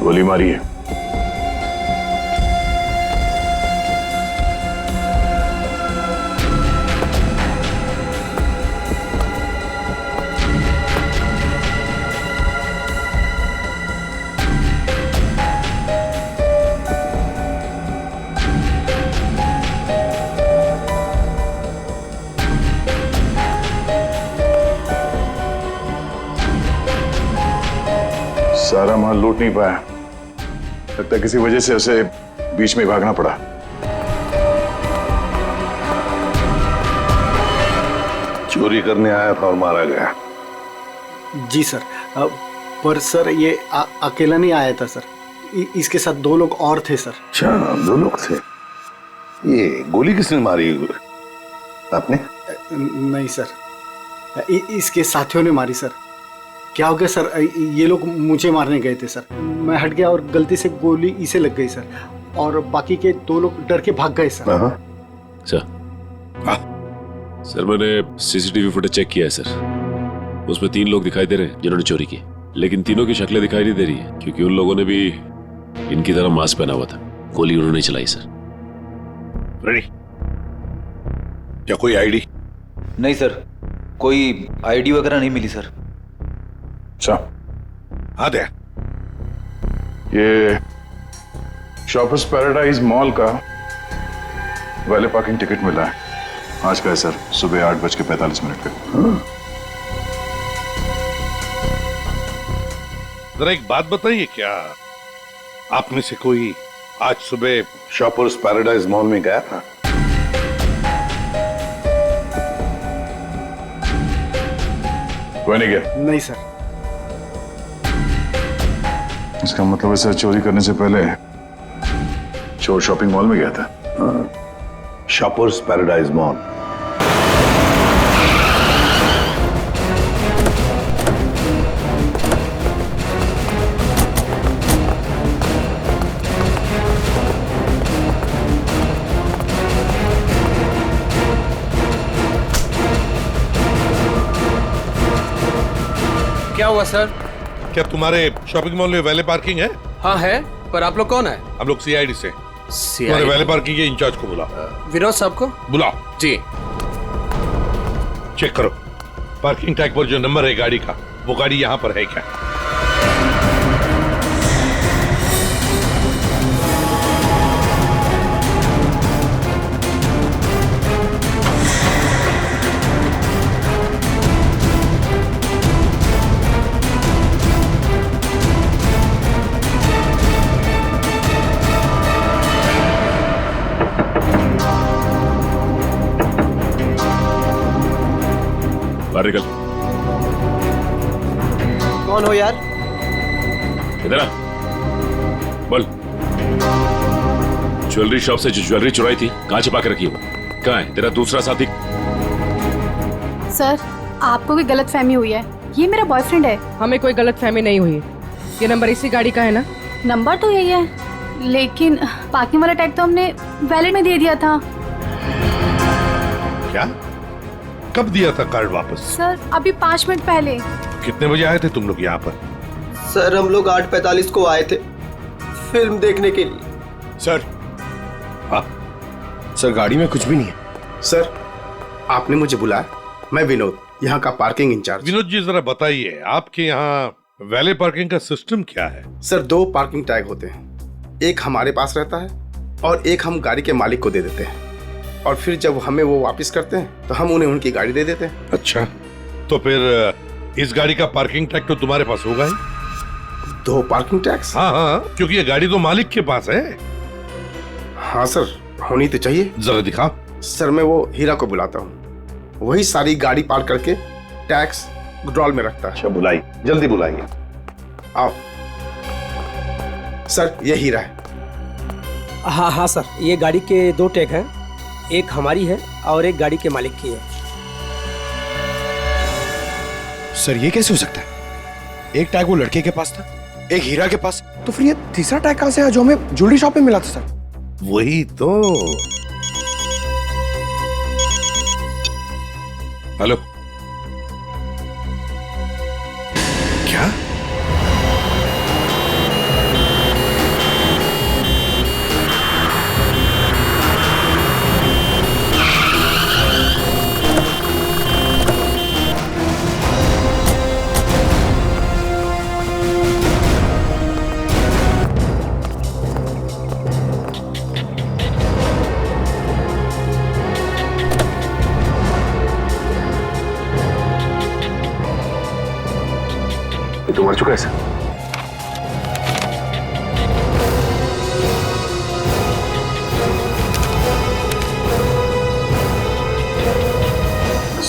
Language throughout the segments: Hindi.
गोली मारी है। सारा माल लूट नहीं पाया, लगता है किसी वजह से उसे बीच में भागना पड़ा। चोरी करने आया था और मारा गया। जी सर, पर सर ये अकेला नहीं आया था सर, इसके साथ 2 लोग और थे सर। अच्छा, 2 लोग थे। ये गोली किसने मारी? आपने? नहीं सर, इसके साथियों ने मारी सर। क्या हो गया सर, ये लोग मुझे मारने गए थे सर, मैं हट गया और गलती से गोली इसे लग गई सर, और बाकी के 2 लोग डर के भाग गए सर। सर मैंने सीसीटीवी फुटेज चेक किया है सर, उसमें 3 लोग दिखाई दे रहे हैं जिन्होंने चोरी की, लेकिन तीनों की शक्लें दिखाई नहीं दे रही है क्योंकि उन लोगों ने भी इनकी तरह मास्क पहना हुआ था। गोली उन्होंने चलाई सर। रेडी? क्या कोई आईडी? नहीं सर, कोई आईडी वगैरह नहीं मिली सर। अच्छा, हाँ दे। ये शॉपर्स पैराडाइज मॉल का वैले पार्किंग टिकट मिला है, आज का है सर, सुबह 8:45 पे। जरा एक बात बताइए, क्या आप में से कोई आज सुबह शॉपर्स पैराडाइज मॉल में गया था? कोई नहीं गया? नहीं सर। इसका मतलब है सर, चोरी करने से पहले चोर शॉपिंग मॉल में गया था। Shoppers paradise mall. क्या हुआ सर? क्या तुम्हारे शॉपिंग मॉल में वैले पार्किंग है? हाँ है, पर आप लोग कौन है? हम लोग सीआईडी से। तुम्हारे वैले पार्किंग के इंचार्ज को बुला। विनोद साहब को बुलाओ जी। चेक करो पार्किंग टैग पर जो नंबर है गाड़ी का, वो गाड़ी यहाँ पर है क्या? बाहर निकल। कौन हो यार? इधर आ, बोल। ज्वेलरी शॉप से जो ज्वेलरी चुराई थी कहाँ छिपा के रखी हो? कहाँ है तेरा दूसरा साथी? सर, आपको कोई गलतफहमी हुई है, ये मेरा बॉयफ्रेंड है। हमें कोई गलतफहमी नहीं हुई। ये नंबर इसी गाड़ी का है ना? नंबर तो यही है, लेकिन पार्किंग वाला टैग तो हमने वैलेट में दे दिया था। क्या? कब दिया था कार्ड वापस? सर, अभी 5 मिनट पहले। कितने बजे आए थे तुम लोग यहाँ पर? सर हम लोग 8:45 को आए थे फिल्म देखने के लिए। सर, हाँ सर गाड़ी में कुछ भी नहीं है। सर, आपने मुझे बुलाया, मैं विनोद, यहाँ का पार्किंग इंचार्ज। विनोद जी जरा बताइए, आपके यहाँ वैले पार्किंग का सिस्टम क्या है? सर, 2 पार्किंग टैग होते हैं, एक हमारे पास रहता है और एक हम गाड़ी के मालिक को दे देते हैं, और फिर जब हमें वो वापस करते हैं तो हम उन्हें उनकी गाड़ी दे देते हैं। अच्छा, तो फिर इस गाड़ी का पार्किंग टैग तो तुम्हारे पास होगा ही? 2 पार्किंग टैक्स? हाँ हाँ, क्योंकि ये गाड़ी तो मालिक के पास है। हाँ सर, होनी तो चाहिए। जरा दिखाओ। सर, मैं वो हीरा को बुलाता हूँ, वही सारी गाड़ी पार्क करके टैक्स ड्रॉल में रखता है। अच्छा, बुलाइए, जल्दी बुलाइए। आओ सर, ये हीरा है। हाँ हाँ सर, ये गाड़ी के 2 टैग हैं, एक हमारी है और एक गाड़ी के मालिक की है। सर, ये कैसे हो सकता है? एक टैग वो लड़के के पास था, एक हीरा के पास, तो फिर ये तीसरा टैग कहां से आया जो हमें ज्वेलरी शॉप में मिला था? सर, वही तो। हेलो, क्या?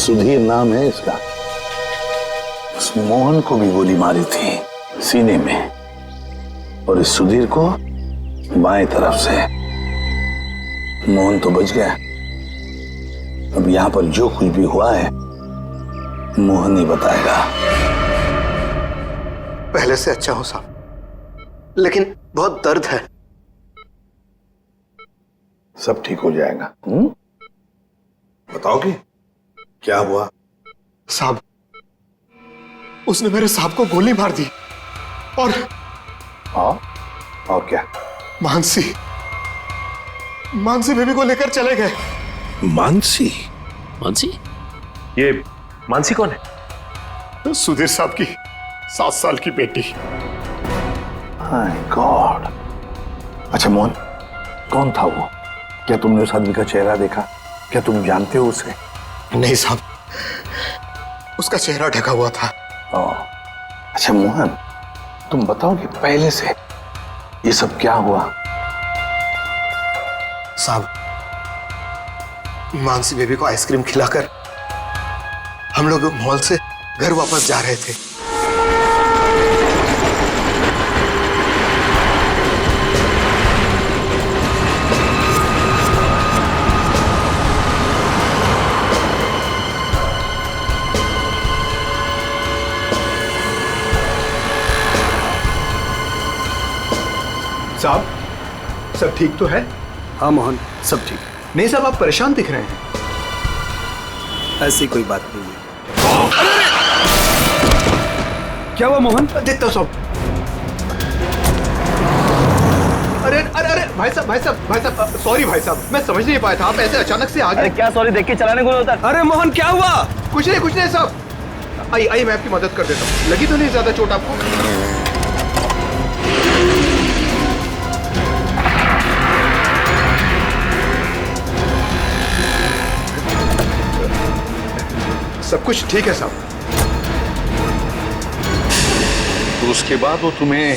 सुधीर नाम है इसका। उस मोहन को भी गोली मारी थी सीने में, और इस सुधीर को बाएं तरफ से। मोहन तो बच गया। अब यहां पर जो कुछ भी हुआ है मोहन ही बताएगा। पहले से अच्छा हूं साहब, लेकिन बहुत दर्द है। सब ठीक हो जाएगा। बताओगे क्या हुआ? साहब, उसने मेरे साहब को गोली मार दी और क्या? मानसी बेबी को लेकर चले गए। मानसी? मानसी? ये मानसी कौन है? सुधीर साहब की 7 साल की बेटी। My God. अच्छा मोहन, कौन था वो? क्या तुमने उस आदमी का चेहरा देखा? क्या तुम जानते हो उसे? नहीं साहब, उसका चेहरा ढका हुआ था। अच्छा मोहन, तुम बताओगे पहले से ये सब क्या हुआ? साहब, मानसी बेबी को आइसक्रीम खिलाकर हम लोग मॉल से घर वापस जा रहे थे। साहब, सब ठीक तो है? हाँ मोहन, सब ठीक। नहीं साहब, आप परेशान दिख रहे हैं। ऐसी कोई बात नहीं है। क्या हुआ मोहन? देखता हूँ साहब। अरे अरे अरे भाई साहब, सॉरी भाई साहब, मैं समझ नहीं पाया था, आप ऐसे अचानक से आ गए। क्या सॉरी देख के चलाने को होता? अरे मोहन, क्या हुआ? कुछ नहीं साहब। आइए मैं आपकी मदद कर देता हूँ। लगी तो नहीं ज्यादा चोट आपको? सब कुछ ठीक है साहब। तो उसके बाद वो तुम्हें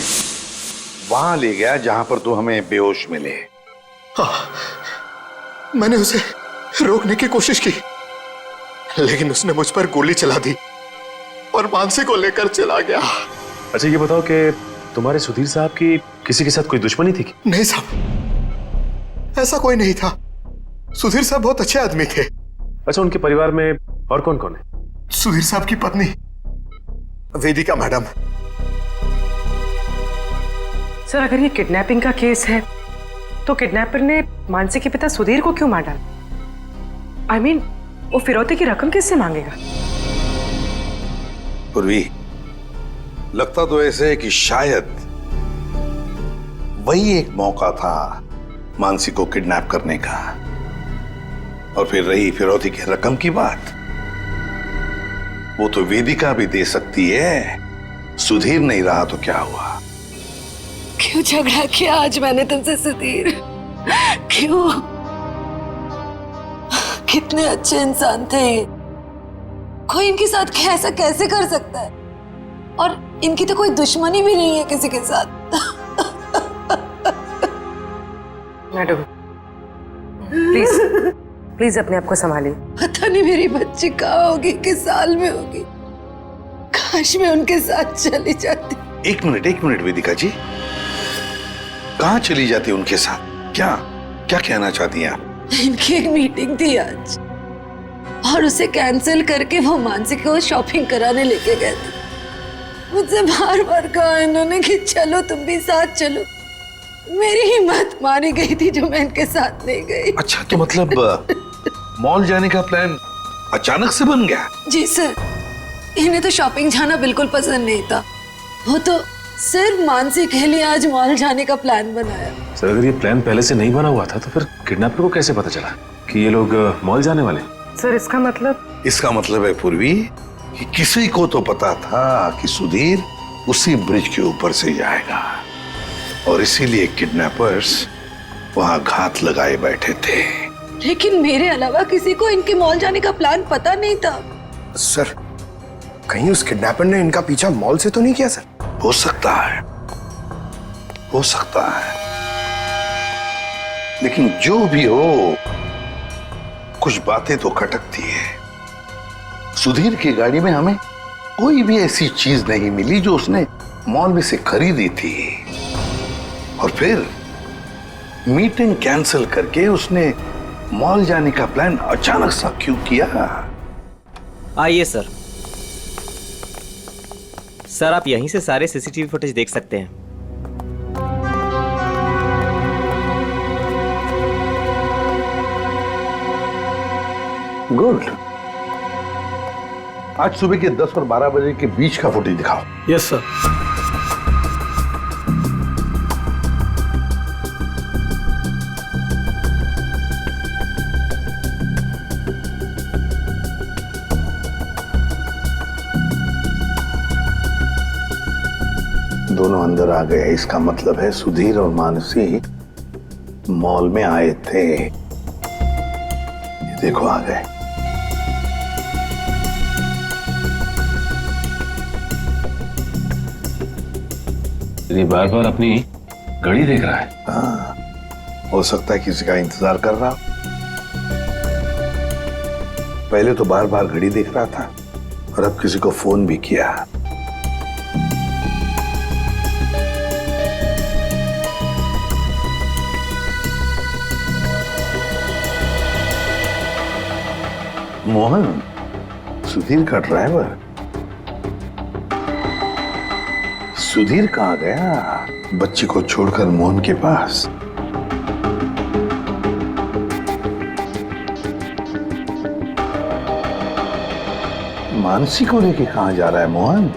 वहां ले गया जहां पर तू हमें बेहोश मिले। हाँ, मैंने उसे रोकने की कोशिश की, लेकिन उसने मुझ पर गोली चला दी और मानसी को लेकर चला गया। अच्छा ये बताओ कि तुम्हारे सुधीर साहब की किसी के साथ कोई दुश्मनी थी? नहीं साहब, ऐसा कोई नहीं था। सुधीर साहब बहुत अच्छे आदमी थे। अच्छा, उनके परिवार में और कौन कौन है? सुधीर साहब की पत्नी वेदिका मैडम। सर, अगर ये किडनैपिंग का केस है तो किडनैपर ने मानसी के पिता सुधीर को क्यों मार डाला? I mean, वो फिरौती की रकम किससे मांगेगा? पूर्वी, लगता तो ऐसे है कि शायद वही एक मौका था मानसी को किडनैप करने का। और फिर रही फिरौती की रकम की बात, वो तो वेदिका भी दे सकती है। सुधीर नहीं रहा तो क्या हुआ? क्यों झगड़ा किया आज मैंने तुमसे सुधीर? क्यों? कितने अच्छे इंसान थे ये। कोई इनके साथ ऐसा कैसे कर सकता है? और इनकी तो कोई दुश्मनी भी नहीं है किसी के साथ। मैडम, प्लीज अपने आप को संभालिए। पता नहीं मेरी बच्ची कहाँ होगी, किस साल में होगी। काश मैं उनके साथ चली जाती। एक मिनट वेदिका जी, कहाँ चली जाती उनके साथ? क्या कहना चाहती हैं आप? इनकी एक मीटिंग थी आज और उसे कैंसिल करके वो मानसी को शॉपिंग कराने लेके गए थे। मुझसे बार कहा इन्होंने कि चलो तुम भी साथ चलो। मेरी हिम्मत मारी गई थी जो मैं इनके साथ नहीं गई। अच्छा, तो मतलब मॉल जाने का प्लान अचानक से बन गया? जी सर, इन्हें तो शॉपिंग जाना बिल्कुल पसंद नहीं था। वो तो सिर्फ मानसी के लिए आज मॉल जाने का प्लान बनाया। सर, अगर ये प्लान पहले से नहीं बना हुआ था तो फिर किडनैपर को कैसे पता चला कि ये लोग मॉल जाने वाले? सर, इसका मतलब है पूर्वी कि किसी को तो पता था कि सुधीर उसी ब्रिज के ऊपर से जाएगा, और इसीलिए किडनैपर्स वहां घात लगाए बैठे थे। लेकिन मेरे अलावा किसी को इनके मॉल जाने का प्लान पता नहीं था। सर, कहीं उस किडनैपर ने इनका पीछा मॉल से तो नहीं किया? सर, हो सकता है, लेकिन जो भी हो, कुछ बातें तो खटकती है। सुधीर की गाड़ी में हमें कोई भी ऐसी चीज नहीं मिली जो उसने मॉल में से खरीदी थी। और फिर मीटिंग कैंसिल करके उसने मॉल जाने का प्लान अचानक सा क्यों किया? आइए सर। सर आप यहीं से सारे सीसीटीवी फुटेज देख सकते हैं। गुड। आज सुबह के 10 और 12 बजे के बीच का फुटेज दिखाओ। Yes sir. दोनों अंदर आ गए, इसका मतलब है सुधीर और मानसी मॉल में आए थे। ये देखो आ गए। ये बार बार अपनी घड़ी देख रहा है। हाँ, हो सकता है किसी का इंतजार कर रहा। पहले तो बार बार घड़ी देख रहा था और अब किसी को फोन भी किया। मोहन, सुधीर का ड्राइवर। सुधीर कहाँ गया? बच्ची को छोड़कर मोहन के पास। मानसी को लेके कहाँ जा रहा है मोहन?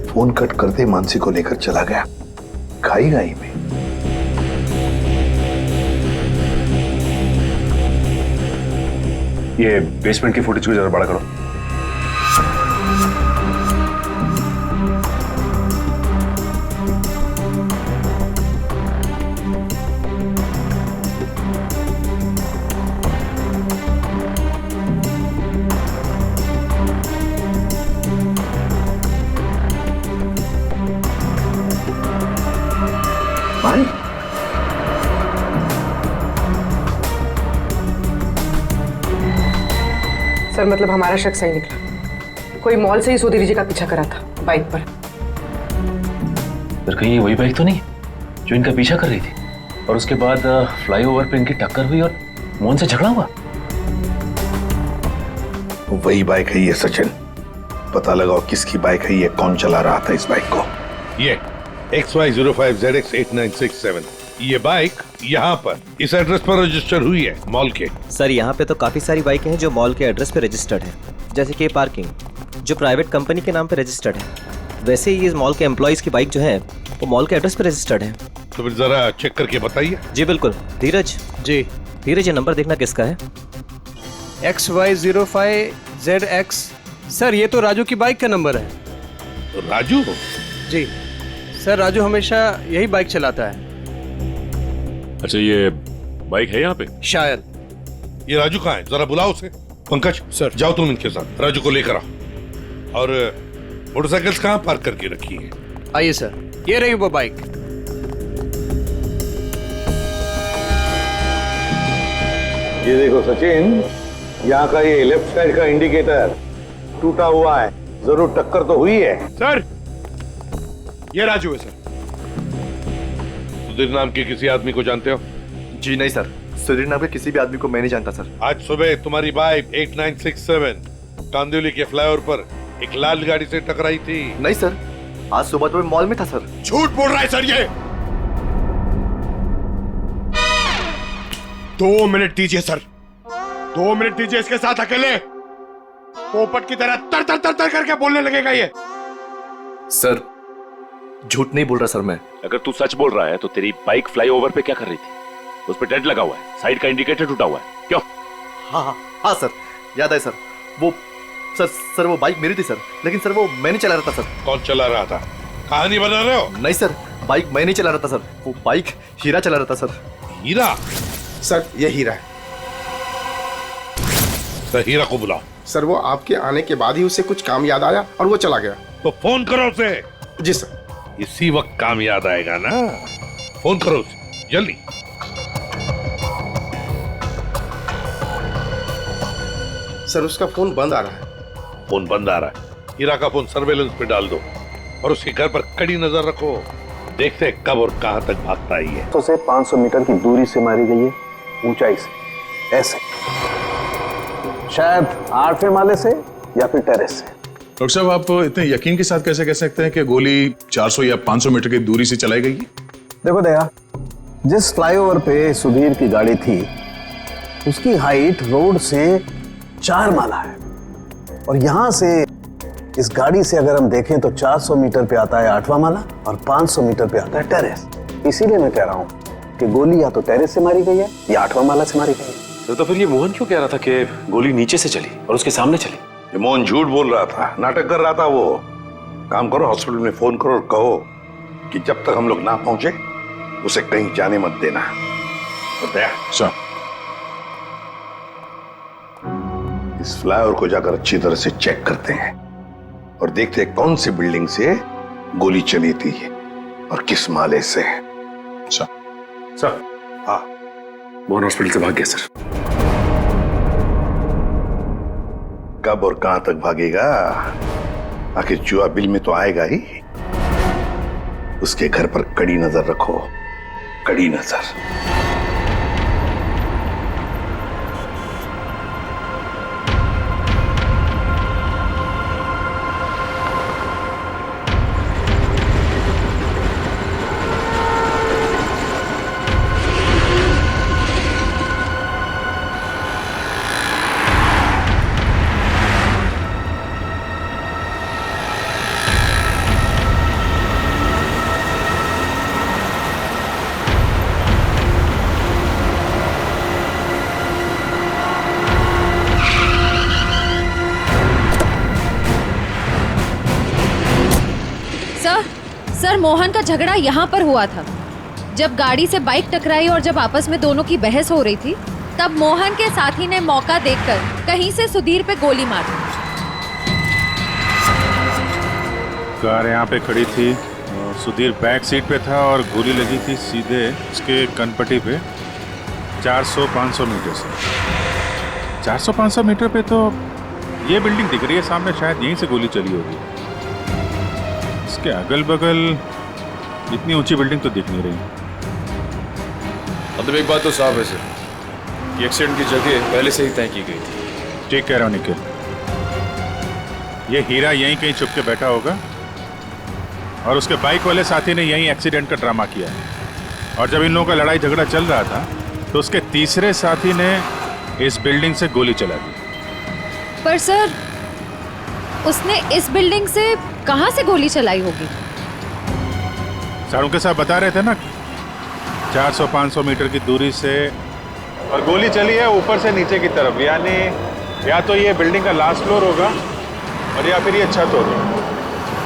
फोन कट करते मानसी को लेकर चला गया खाई गाई में। ये बेसमेंट की फुटेज को जरा बड़ा करो। सर मतलब हमारा शक सही निकला। कोई मॉल से ही सुधीर जी का पीछा करा था बाइक पर। फिर कहीं ये वही बाइक तो नहीं जो इनका पीछा कर रही थी और उसके बाद फ्लाईओवर पे इनकी टक्कर हुई और मोहन से झगड़ा हुआ? वही बाइक है ये सचिन। पता लगाओ किसकी बाइक है ये, कौन चला रहा था इस बाइक को। ये XY05ZX8967 ये बाइक यहाँ पर इस एड्रेस पर रजिस्टर हुई है मॉल के। सर यहाँ पे तो काफी सारी बाइकें हैं जो मॉल के एड्रेस पे रजिस्टर्ड है, जैसे कि पार्किंग जो प्राइवेट कंपनी के नाम पे रजिस्टर्ड है। वैसे ही इस मॉल के एम्प्लॉइज की बाइक जो है वो मॉल के एड्रेस पे रजिस्टर्ड है। तो फिर जरा चेक करके बताइए। जी बिल्कुल। धीरज जी। धीरज ये नंबर देखना किसका है? XY05ZX। सर ये तो राजू की बाइक का नंबर है। राजू? जी सर, राजू हमेशा यही बाइक चलाता है। अच्छा ये बाइक है यहाँ पे? शायद। ये राजू कहाँ है? जरा बुलाओ उसे। पंकज सर जाओ तुम इनके साथ, राजू को लेकर आओ। और मोटरसाइकिल्स कहाँ पार्क करके रखी है? आइए सर, ये रही वो बाइक। ये देखो सचिन, यहाँ का ये लेफ्ट साइड का इंडिकेटर टूटा हुआ है। जरूर टक्कर तो हुई है। सर ये राजू है सर। सुधीर नाम के किसी आदमी को जानते हो? जी नहीं सर, सुधीर नाम के किसी भी आदमी को मैं नहीं जानता सर। आज सुबह तुम्हारी बाइक 8967 कांदिवली के फ्लाईओवर पर एक लाल गाड़ी से टकराई थी। नहीं सर, आज सुबह तो मैं मॉल में था सर। झूठ बोल रहा है सर ये। 2 मिनट दीजिए सर, 2 मिनट दीजिए इसके साथ अकेले। पोपट की तरह तर तर तर तर करके बोलने लगेगा ये। सर झूठ नहीं बोल रहा सर मैं। अगर तू सच बोल रहा है तो तेरी बाइक फ्लाईओवर पे क्या कर रही थी? उस पे डेंट लगा हुआ है, साइड का इंडिकेटर टूटा हुआ है। क्यों? हाँ सर, याद है सर। वो सर वो बाइक मेरी थी सर, लेकिन सर वो मैं नहीं चला रहा था सर। कौन चला रहा था? कहानी बना रहे हो? नहीं सर, बाइक मैं नहीं चला रहा था सर, वो बाइक हीरा चला रहा था सर। हीरा? सर ये हीरा है। तो हीरा को बुलाओ। सर वो आपके आने के बाद ही उसे कुछ काम याद आया और वो चला गया। तो फोन करो उसे। जी सर। इसी वक्त काम याद आएगा ना, फोन करो उसे जल्दी। सर उसका फोन बंद आ रहा है। फोन बंद आ रहा है। हीरा का फोन सर्वेलेंस पे डाल दो और उसके घर पर कड़ी नजर रखो। देखते हैं कब और कहां तक भागता ही है। तो से 500 मीटर की दूरी से मारी गई है, ऊंचाई से, ऐसे शायद 8वें माले से या फिर टेरेस से। डॉक्टर साहब आप इतने यकीन के साथ कैसे कह सकते हैं कि गोली 400 या 500 मीटर की दूरी से चलाई गई है? देखो दया, जिस फ्लाईओवर पे सुधीर की गाड़ी थी उसकी हाइट रोड से 4 माला है और यहां से इस गाड़ी से अगर हम देखें तो 400 मीटर पे आता है 8वां माला और 500 मीटर पे आता है टेरेस। इसीलिए मैं कह रहा हूं कि गोली या तो टेरेस से मारी गई है या 8वां माला से मारी गई है। तो फिर ये मोहन क्यों कह रहा था कि गोली नीचे से चली और उसके सामने चली? ये मोहन झूठ बोल रहा था, नाटक कर रहा था वो। काम करो, हॉस्पिटल में फोन करो और कहो कि जब तक हम लोग ना पहुंचे उसे कहीं जाने मत देना। बताया सर। इस फ्लाईओवर को जाकर अच्छी तरह से चेक करते हैं और देखते हैं कौन सी बिल्डिंग से गोली चली थी और किस माले से। सर। हाँ, मोहन हॉस्पिटल से भाग गया सर। कब और कहां तक भागेगा? आखिर जुआ बिल में तो आएगा ही। उसके घर पर कड़ी नजर रखो, कड़ी नजर। सर मोहन का झगड़ा यहाँ पर हुआ था। जब गाड़ी से बाइक टकराई और जब आपस में दोनों की बहस हो रही थी तब मोहन के साथी ने मौका देखकर कहीं से सुधीर पे गोली मार दी। कार यहाँ पे खड़ी थी और सुधीर बैक सीट पे था और गोली लगी थी सीधे उसके कनपट्टी पे 400-500 मीटर से। 400-500 मीटर पे तो ये बिल्डिंग दिख रही है सामने, शायद यहीं से गोली चली होगी। इसके अगल बगल इतनी ऊंची बिल्डिंग तो दिख नहीं रही। मतलब एक बात तो साफ है सर, ये एक्सीडेंट की जगह पहले से ही तय की गई थी। ठीक कह रहा हूँ निखिल, ये हीरा यहीं कहीं छुप के बैठा होगा और उसके बाइक वाले साथी ने यहीं एक्सीडेंट का ड्रामा किया है। और जब इन लोगों का लड़ाई झगड़ा चल रहा था तो उसके तीसरे साथी ने इस बिल्डिंग से गोली चला दी। पर सर उसने इस बिल्डिंग से कहां से गोली चलाई होगी? सारों के साथ बता रहे थे ना 400-500 मीटर की दूरी से, और गोली चली है ऊपर से नीचे की तरफ, यानी या तो ये बिल्डिंग का लास्ट फ्लोर होगा और या फिर ये छत होगी।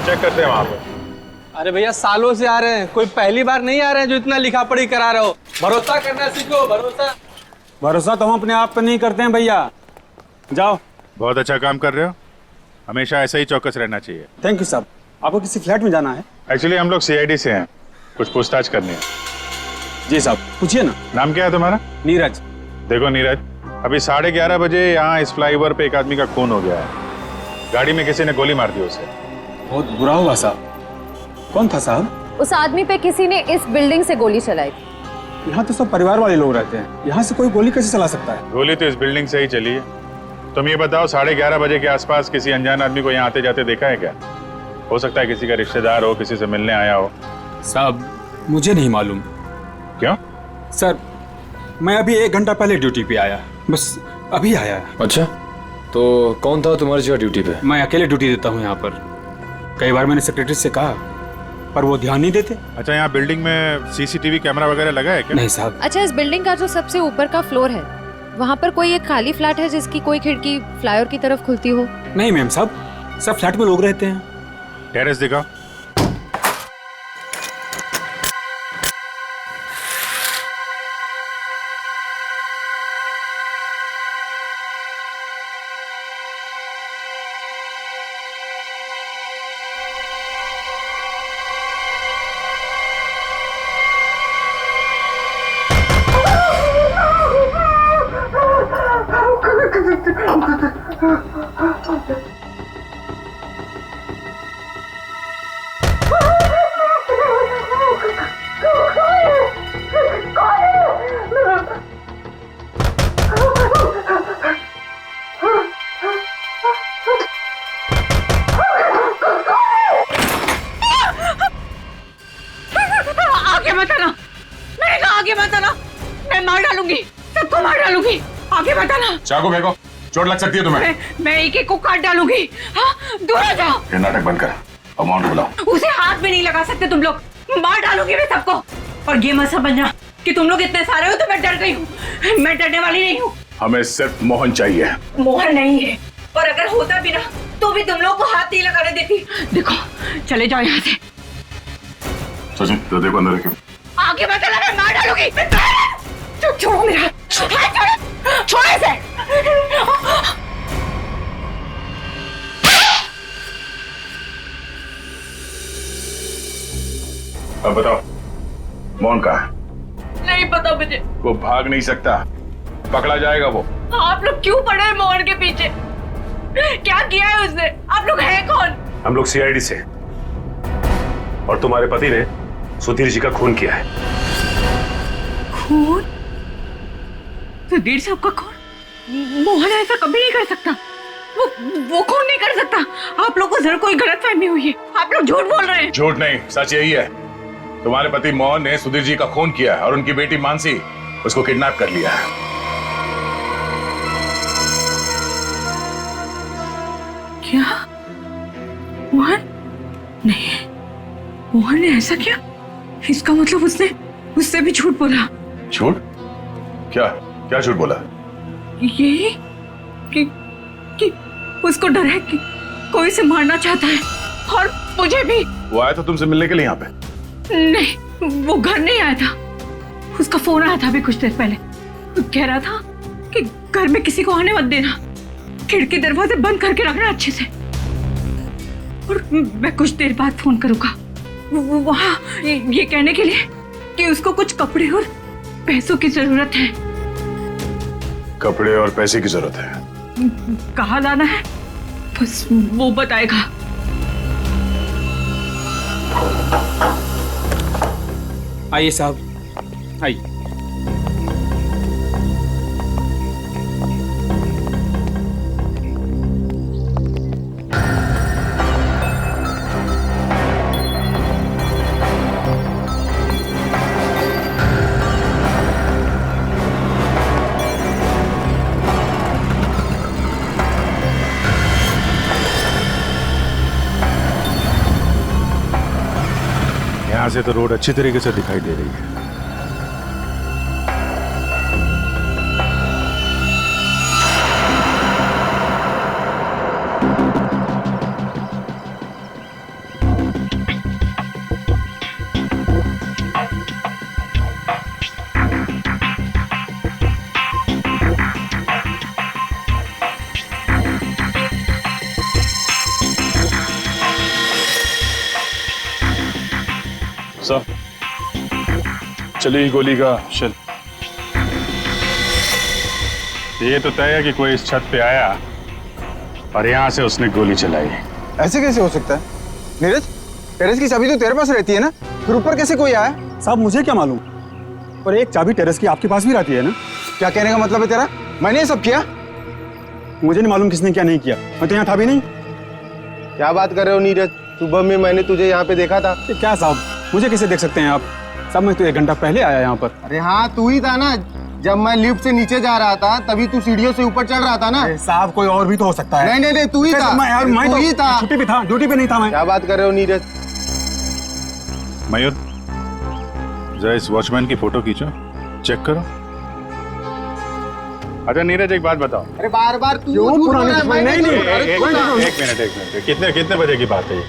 चेक करते हैं वहां पर। अरे भैया सालों से आ रहे हैं, कोई पहली बार नहीं आ रहे हैं जो इतना लिखा पढ़ी करा रहे हो। भरोसा करना सीखो। भरोसा तो हम अपने आप पर नहीं करते हैं भैया। जाओ। बहुत अच्छा काम कर रहे हो, हमेशा ऐसा ही चौकस रहना चाहिए। थैंक यू साहब। आपको किसी फ्लैट में जाना है? एक्चुअली हम लोग CID से हैं, कुछ पूछताछ करनी है। जी साहब पूछिए ना। नाम क्या है तुम्हारा? नीरज। देखो नीरज, अभी 11:30 बजे यहाँ इस फ्लाईओवर पे एक आदमी का खून हो गया है। गाड़ी में किसी ने गोली मार दी उसे। बहुत बुरा हुआ साहब। कौन था साहब? उस आदमी पे किसी ने इस बिल्डिंग से गोली चलाई। यहाँ तो सब परिवार वाले लोग रहते हैं, यहाँ से कोई गोली कैसे चला सकता है? गोली तो इस बिल्डिंग से ही चली है। तुम ये बताओ 11:30 बजे के आसपास किसी अनजान आदमी को यहाँ आते जाते देखा है क्या? हो सकता है किसी का रिश्तेदार हो, किसी से मिलने आया हो। साहब मुझे नहीं मालूम। क्यों? सर मैं अभी 1 घंटा पहले ड्यूटी पे आया, बस अभी आया। अच्छा, तो कौन था तुम्हारी जगह ड्यूटी पे? मैं अकेले ड्यूटी देता हूँ यहाँ पर। कई बार मैंने सेक्रेटरी से कहा पर वो ध्यान नहीं देते। अच्छा, यहाँ बिल्डिंग में CCTV कैमरा वगैरह लगा है क्या? नहीं साहब। अच्छा, इस बिल्डिंग का जो सबसे ऊपर का फ्लोर है वहाँ पर कोई एक खाली फ्लैट है जिसकी कोई खिड़की फ्लाईओवर की तरफ खुलती हो? नहीं मैम साहब, सब फ्लैट में लोग रहते हैं। टेरेस दिखाओ। आगे मत आना, मैंने कहा आगे मत आना, मैं मार डालूंगी, सबको मार डालूंगी, आगे मत आना। चाकू फेंको, चोट लग सकती है तुम्हें। मैं एक एक को काट डालूंगी। हाँ, दूर हो जाओ। ये नाटक बंद कर, अमाउंट बुलाओ। उसे हाथ भी नहीं लगा सकते तुम लोग, मार डालूंगी मैं सबको। और ये मत समझना कि तुम लोग इतने सारे हो तो मैं डर गई हूँ, मैं डरने वाली नहीं हूँ। हमें सिर्फ मोहन चाहिए। मोहन नहीं है, और अगर होता भी ना तो भी तुम लोग को हाथ नहीं लगाने देती। देखो, चले जाओ यहाँ से। सचिन, तो देखो अंदर रखो। आगे मत आना, मैं मार डालूंगी। छोड़ो मेरा हाथ, छोड़ो, छोड़ो इसे। अब बताओ, मोहन कहाँ है? नहीं पता मुझे। वो भाग नहीं सकता, पकड़ा जाएगा वो। आप लोग क्यों पड़े हैं मोहन के पीछे? क्या किया है उसने? आप लोग हैं कौन? हम लोग सीआईडी से, और तुम्हारे पति ने सुधीर जी का खून किया है। खून? सुधीर साहब का खून? मोहन ऐसा कभी नहीं कर सकता, वो खून नहीं कर सकता। आप लोग को जरूर कोई गलतफहमी हुई है, आप लोग झूठ बोल रहे हैं। झूठ नहीं, सच यही है। तुम्हारे पति मोहन ने सुधीर जी का खून किया है और उनकी बेटी मानसी उसको किडनैप कर लिया है। क्या? मोहन? नहीं, मोहन ने ऐसा किया? इसका मतलब उसने उससे भी झूठ बोला। झूठ? क्या क्या झूठ बोला? यही कि उसको डर है कि कोई से मारना चाहता है, और मुझे भी। वो आया था तुमसे मिलने के लिए यहाँ पे? नहीं, वो घर नहीं आया था। उसका फोन आया था अभी कुछ देर पहले। वो कह रहा था कि घर में किसी को आने मत देना, खिड़की दरवाजे बंद करके रखना अच्छे से, और मैं कुछ देर बाद फोन करूंगा वहाँ ये कहने के लिए कि उसको कुछ कपड़े और पैसों की जरूरत है। कपड़े और पैसे की जरूरत है? कहाँ लाना है बस वो बताएगा। आइए साहब, आइए। यहाँ से तो रोड अच्छी तरीके से दिखाई दे रही है। सर, चली गोली का शेल। ये तो तय है कि कोई इस छत पे आया और यहाँ से उसने गोली चलाई। ऐसे कैसे हो सकता है? नीरज, टेरेस की चाबी तो तेरे पास रहती है ना, फिर ऊपर कैसे कोई आया? साहब मुझे क्या मालूम, पर एक चाबी टेरेस की आपके पास भी रहती है ना। क्या कहने का मतलब है तेरा? मैंने ये सब किया? मुझे नहीं मालूम किसने क्या नहीं किया, मैं तो यहाँ था भी नहीं। क्या बात कर रहे हो नीरज? सुबह में मैंने तुझे यहाँ पे देखा था। क्या साहब, मुझे कैसे देख सकते हैं आप? साहब मैं तो 1 घंटा पहले आया यहाँ पर। अरे हाँ, तू ही था ना। जब मैं लिफ्ट से नीचे जा रहा था तभी तू सीढ़ियों से ऊपर चढ़ रहा था ना। साहब कोई और भी तो हो सकता है। नहीं, तू ही था। मैं तू ही था। छुट्टी पे था, ड्यूटी पे नहीं था मैं। क्या बात कर रहे हो नीरज? मयूर, जरा इस वॉचमैन की फोटो खींचो, चेक करो। अच्छा नीरज, एक बात बताओ। अरे बार बार तू एक मिनट, कितने बजे की बात है ये?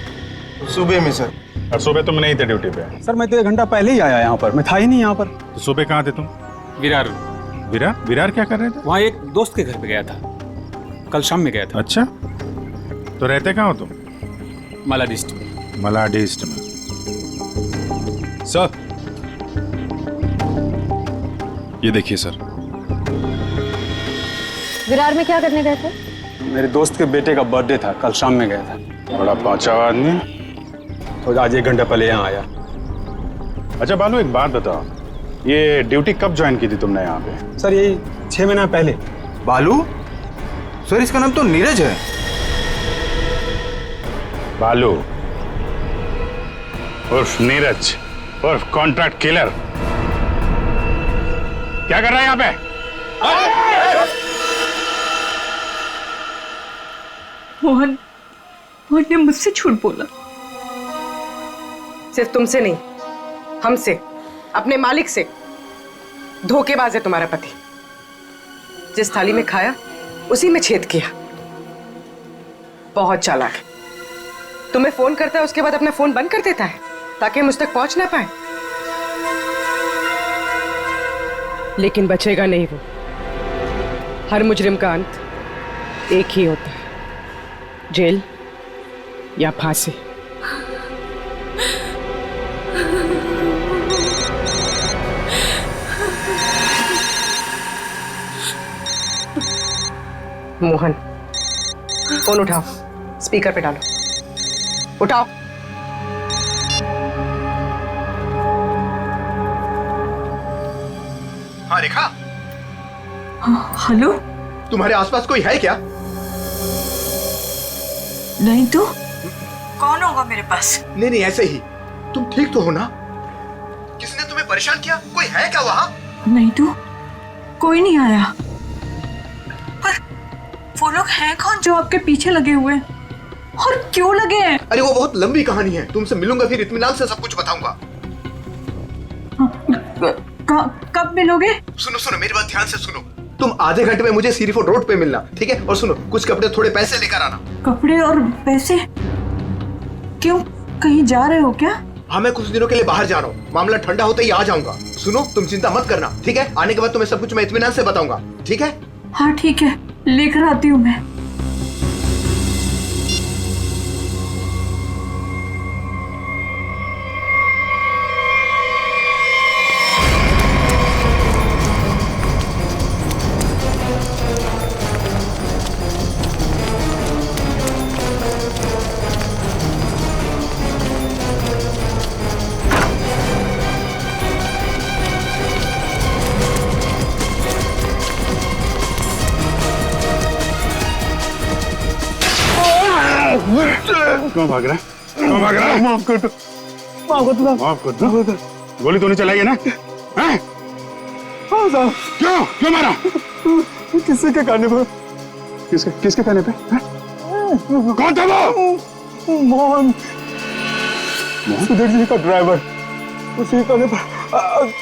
सुबह में सर। और सुबह तुम नहीं थे ड्यूटी पे? सर मैं तो 1 घंटा पहले ही आया यहाँ पर, मैं था ही नहीं यहाँ पर। तो सुबह कहाँ थे तुम? विरार। विरार क्या कर रहे थे? वहाँ एक दोस्त के घर पे गया था, कल शाम में गया था। अच्छा, तो रहते कहाँ हो तुम? मलाडिस्ट। मलाडिस्ट में। सर, ये देखिए सर, विरार में क्या करने गए थे? मेरे दोस्त के बेटे का बर्थडे था, कल शाम में गया था। बड़ा पांचा आदमी, तो आज 1 घंटा पहले यहाँ आया। अच्छा बालू, एक बात बताओ, ये ड्यूटी कब ज्वाइन की थी तुमने यहाँ पे? सर ये 6 महीना पहले। बालू? सर इसका नाम तो नीरज है। बालू उर्फ नीरज उर्फ कॉन्ट्रैक्ट किलर, क्या कर रहा है यहाँ पे? मोहन ने मुझसे झूठ बोला। सिर्फ तुमसे नहीं, हमसे, अपने मालिक से। धोखेबाज है तुम्हारा पति। जिस थाली में खाया उसी में छेद किया। बहुत चालाक है। तुम्हें फोन करता है, उसके बाद अपना फोन बंद कर देता है ताकि मुझ तक पहुंच ना पाए। लेकिन बचेगा नहीं वो। हर मुजरिम का अंत एक ही होता है, जेल या फांसी। मोहन, फोन उठाओ, स्पीकर पे डालो। उठाओ। हाँ रेखा। हेलो, तुम्हारे आसपास कोई है क्या? नहीं तो कौन होगा मेरे पास? नहीं नहीं, ऐसे ही। तुम ठीक तो हो ना? किसने तुम्हें परेशान किया? कोई है क्या वहाँ? नहीं तो कोई नहीं आया। पर वो लोग हैं कौन जो आपके पीछे लगे हुए हैं? और क्यों लगे हैं? अरे वो बहुत लंबी कहानी है, तुमसे मिलूंगा फिर इत्मीनान से सब कुछ बताऊंगा। कब मिलोगे? सुनो सुनो, मेरी बात ध्यान से सुनो। तुम आधे घंटे में मुझे सीरीफोर्ड रोड पे मिलना, ठीक है? और सुनो, कुछ कपड़े थोड़े पैसे लेकर आना। कपड़े और पैसे? क्यों, कहीं जा रहे हो क्या? हाँ, मैं कुछ दिनों के लिए बाहर जा रहा हूँ। मामला ठंडा होते ही आ जाऊंगा। सुनो, तुम चिंता मत करना, ठीक है? आने के बाद तुम्हें सब कुछ मैं इत्मीनान से बताऊंगा, ठीक है? हाँ ठीक है, लेकर आती हूँ मैं। क्यों भाग रहा है? क्यों भाग रहा है? माफ कर दो, माफ कर दो। गोली तो नहीं चलाई है ना? हैं? हाँ साहब। क्यों क्यों मारा? किसी के कहने पर। किसके कहने पे? कौन था वो? मोहन, सुधीर जी का ड्राइवर। उसी कहने पर।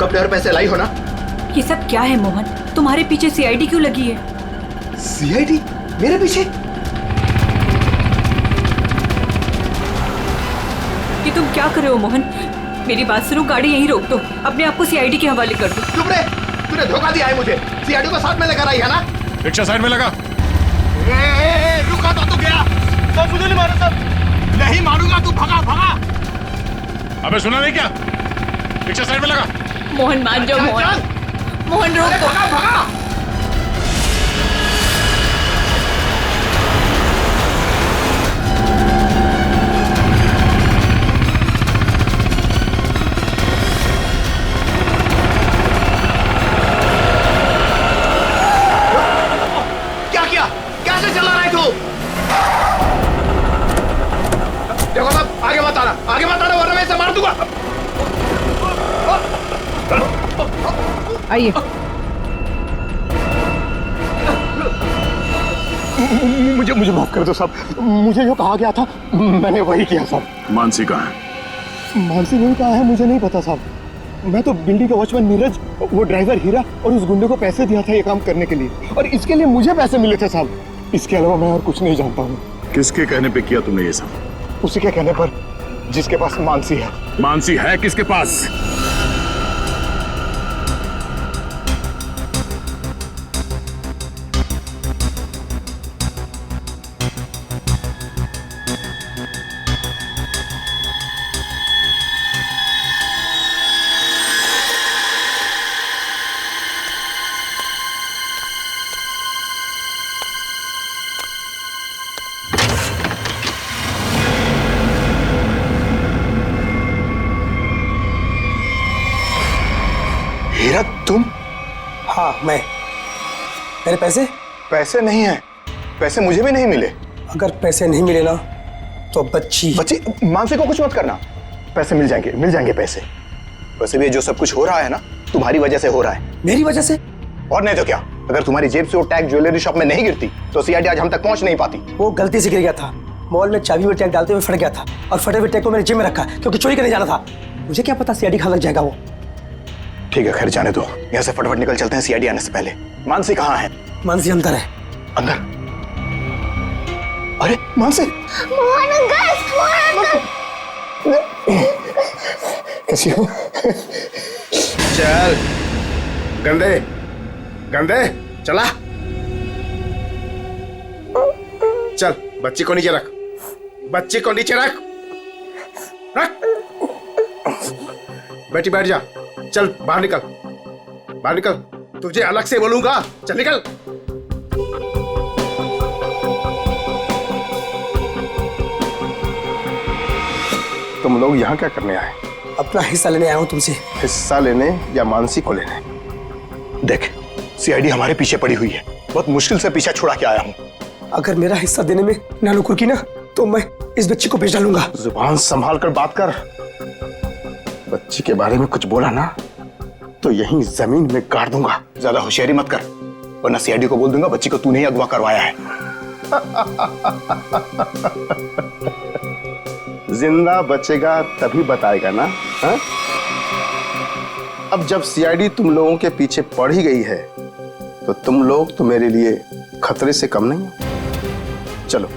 कपड़े और पैसे लाई हो ना? ये सब क्या है मोहन? तुम्हारे पीछे सीआईडी क्यों लगी है? सीआईडी मेरे पीछे? ये तुम क्या कर रहे हो मोहन? मेरी बात सुनो, गाड़ी यहीं रोक दो, अपने आप को सीआईडी के हवाले कर दो। चुप रहे, तूने धोखा दिया है मुझे। सीआईडी को साथ में लेकर आई है ना? रिक्शा साइड में लगा। रुका तो तू गया। सब मुझे नहीं मारो, सब नहीं मारूंगा, तू भगा भगा। अबे सुना नहीं क्या? रिक्शा साइड में लगा। मोहन मान जाओ मोहन, मोहन रोक दो। भगा भगा। क्या किया? कैसे चला रहा है तू? देखो साहब, आगे मत आना, आगे मत आना, वरना मैं इसे मार दूंगा। आइए। मुझे माफ कर दो साहब, मुझे जो कहा गया था मैंने वही किया साहब। मानसी कहाँ है? मानसी नहीं कहा है, मुझे नहीं पता साहब। मैं तो बिल्डिंग का वॉचमैन नीरज, वो ड्राइवर हीरा और उस गुंडे को पैसे दिया था ये काम करने के लिए, और इसके लिए मुझे पैसे मिले थे साहब। इसके अलावा मैं और कुछ नहीं जानता हूँ। किसके कहने पे किया तुमने ये सब? उसी के कहने पर, जिसके पास मानसी है। मानसी है किसके पास? हीरा तुम? हाँ मैं। मेरे पैसे? पैसे नहीं है, पैसे मुझे भी नहीं मिले। अगर पैसे नहीं मिले ना तो बच्ची मानसी को कुछ मत करना, पैसे मिल जाएंगे पैसे। वैसे भी जो सब कुछ हो रहा है ना तुम्हारी वजह से हो रहा है। मेरी वजह से? और नहीं तो क्या, अगर तुम्हारी जेब से वो टैग ज्वेलरी शॉप में नहीं गिरती तो सीआईडी आज हम तक पहुंच नहीं पाती। वो गलती से गिर गया था, मॉल में चाबी में टैग डालते हुए फट गया था, और फटे हुए टैग को मैंने जेब में रखा क्योंकि चोरी करने जाना था। मुझे क्या पता सीआईडी कहाँ लग जाएगा वो। ठीक है, खैर जाने दो, यहाँ से फटाफट निकल चलते हैं सीआईडी आने से पहले। मानसी कहाँ है? मानसी अंदर है। अंदर? अरे मानसी! कैसी हो? चल गंदे गंदे, चला चल, बच्ची को नीचे रख, बच्ची को नीचे रख, रख। बेटी बैठ जा, चल बाहर निकल, बाहर निकल, तुझे अलग से बोलूंगा, चल निकल। तुम लोग यहाँ क्या करने आए? अपना हिस्सा लेने आया हूँ तुमसे। हिस्सा लेने या मानसी को लेने? देख, सीआईडी हमारे पीछे पड़ी हुई है, बहुत मुश्किल से पीछा छुड़ा के आया हूँ। अगर मेरा हिस्सा देने में नानुकुर की ना तो मैं इस बच्ची को बेच डालूंगा। जुबान संभाल कर बात कर, बच्ची के बारे में कुछ बोला ना तो यहीं जमीन में गाड़ दूंगा। ज्यादा होशियारी मत कर, वरना सीआईडी को बोल दूंगा बच्ची को तूने ही अगवा करवाया है। जिंदा बचेगा तभी बताएगा ना। हा? अब जब सीआईडी तुम लोगों के पीछे पड़ ही गई है तो तुम लोग तो मेरे लिए खतरे से कम नहीं हो। चलो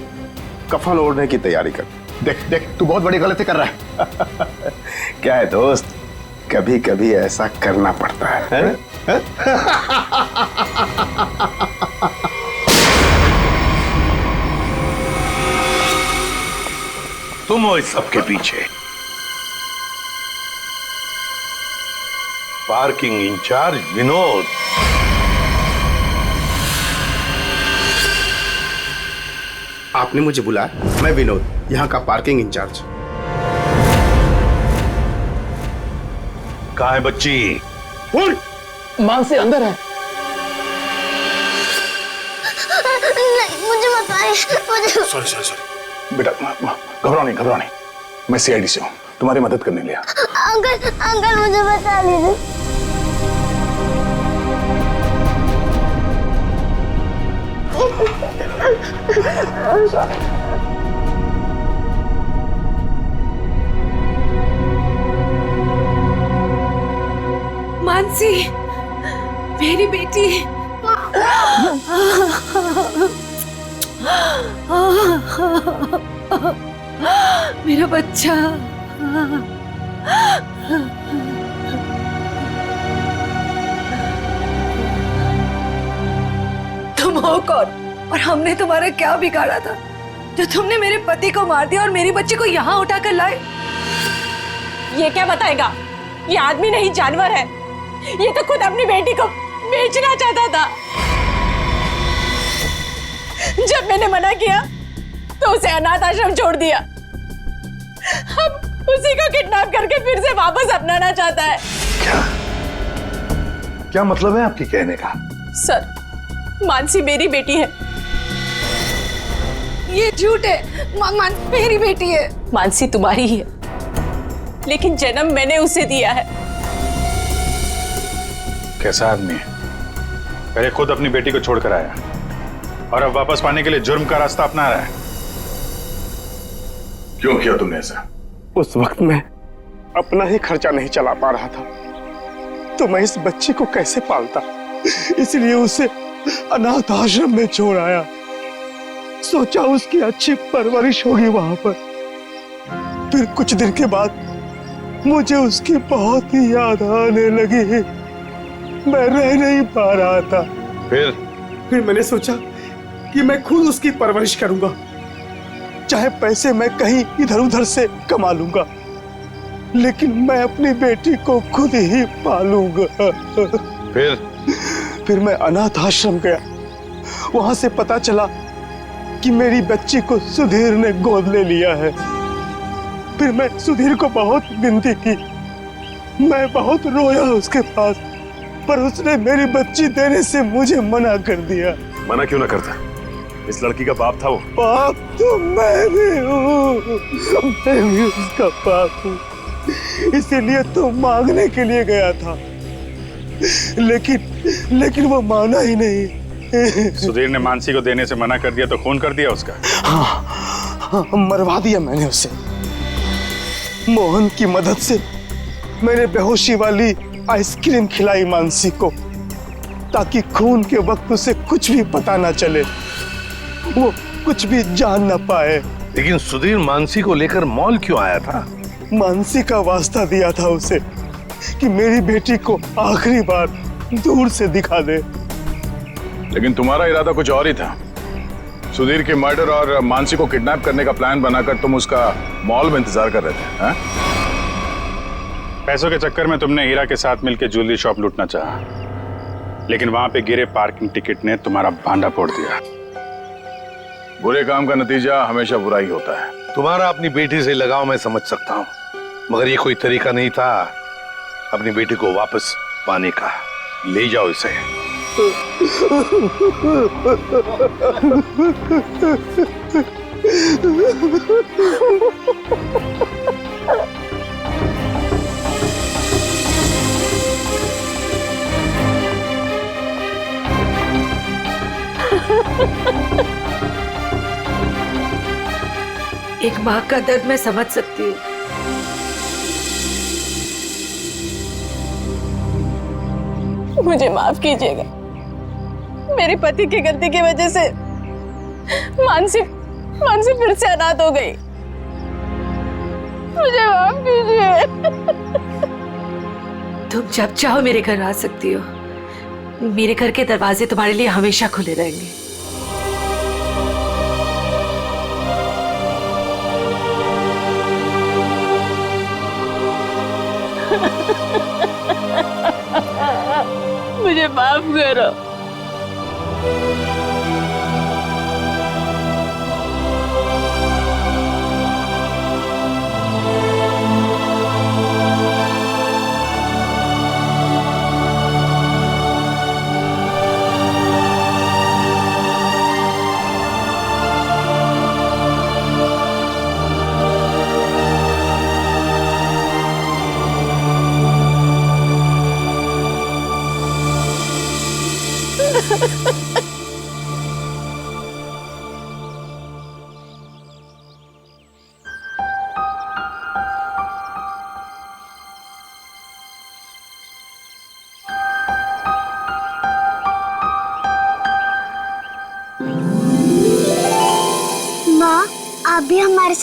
कफन ओढ़ने की तैयारी कर। देख देख, तू बहुत बड़ी गलती कर रहा है। क्या है दोस्त, कभी कभी ऐसा करना पड़ता है? तुम हो इस सबके पीछे? Parking incharge Vinod. आपने मुझे बुलाया? मैं विनोद, यहाँ का पार्किंग इंचार्ज। कहाँ है बच्ची? मानसी अंदर है। नहीं, मुझे बताइए, मुझे। सॉरी बेटा, घबराओ नहीं, मैं सीआईडी से हूँ, तुम्हारी मदद करने लिया। अंकल मुझे बता लीजिए। बेटी। मेरा बच्चा। तुम हो कौन और हमने तुम्हारा क्या बिगाड़ा था जो तुमने मेरे पति को मार दिया और मेरी बच्ची को यहाँ उठा कर लाए? ये क्या बताएगा? ये आदमी नहीं जानवर है। ये तो खुद अपनी बेटी को बेचना चाहता था। जब मैंने मना किया तो उसे अनाथ आश्रम छोड़ दिया। अब उसी को किडनैप करके फिर से वापस अपनाना चाहता है। क्या मतलब है आपके कहने का? सर, मानसी मेरी बेटी है। ये झूठ है। मानसी मेरी बेटी है। मानसी तुम्हारी ही है, लेकिन जन्म मैंने उसे दिया है। कैसा आदमी है? पहले खुद अपनी बेटी को छोड़कर आया और अब वापस पाने के लिए जुर्म का रास्ता अपना रहा है। क्यों किया तुमने ऐसा? उस वक्त मैं अपना ही खर्चा नहीं चला पा रहा था तो मैं इस बच्चे को कैसे पालता, इसलिए उसे अनाथ आश्रम में छोड़ आया। सोचा उसकी अच्छी परवरिश होगी वहां पर। फिर कुछ दिन के बाद मुझे उसकी बहुत ही याद आने लगी। मैं रह नहीं पा रहा था। फिर मैंने सोचा कि मैं खुद उसकी परवरिश करूंगा, चाहे पैसे मैं कहीं इधर उधर से कमा लूंगा, लेकिन मैं अपनी बेटी को खुद ही पालूंगा। फिर मैं अनाथ आश्रम गया। वहां से पता चला कि मेरी बच्ची को सुधीर ने गोद ले लिया है। फिर मैं सुधीर को बहुत विनती की, मैं बहुत रोया उसके पास, पर उसने मेरी बच्ची देने से मुझे मना कर दिया। मना क्यों ना करता? इस लड़की का बाप था वो। बाप तो मैं भी हूँ, मैं भी उसका बाप हूँ, इसीलिए तो मांगने के लिए गया था, लेकिन वो माना ही नहीं। सुधीर ने मानसी को देने से मना कर दिया तो खून कर दिया उसका? हाँ, मरवा दिया मैंने उसे। मोहन की मदद से मैंने बेहोशी वाली आइसक्रीम खिलाई मानसी को, ताकि खून के वक्त उसे कुछ भी पता ना चले, वो कुछ भी जान ना पाए। लेकिन सुधीर मानसी को लेकर मॉल क्यों आया था? मानसी का वास्ता दिया था उसे कि मेरी बेटी को आखिरी बार दूर से दिखा दे। लेकिन तुम्हारा इरादा कुछ और ही था। सुधीर के मर्डर और मानसी को किडनैप करने का प्लान बनाकर तुम उसका मॉल में इंतजार कर रहे थे, हैं? पैसों के चक्कर में तुमने हीरा के साथ मिलकर ज्वेलरी शॉप लूटना चाहा, लेकिन वहां पे गिरे पार्किंग टिकट ने तुम्हारा भांडा फोड़ दिया। बुरे काम का नतीजा हमेशा बुरा ही होता है। तुम्हारा अपनी बेटी से लगाव मैं समझ सकता हूँ, मगर ये कोई तरीका नहीं था अपनी बेटी को वापस पाने का। ले जाओ इसे। एक माँ का दर्द मैं समझ सकती हूँ। मुझे माफ कीजिएगा, मेरे पति की गलती की वजह से मानसी फिर से अनाथ हो गई। मुझे माफ कीजिए। तुम जब चाहो मेरे घर आ सकती हो। मेरे घर के दरवाजे तुम्हारे लिए हमेशा खुले रहेंगे। मुझे माफ करो।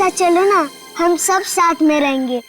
साथ चलो ना, हम सब साथ में रहेंगे।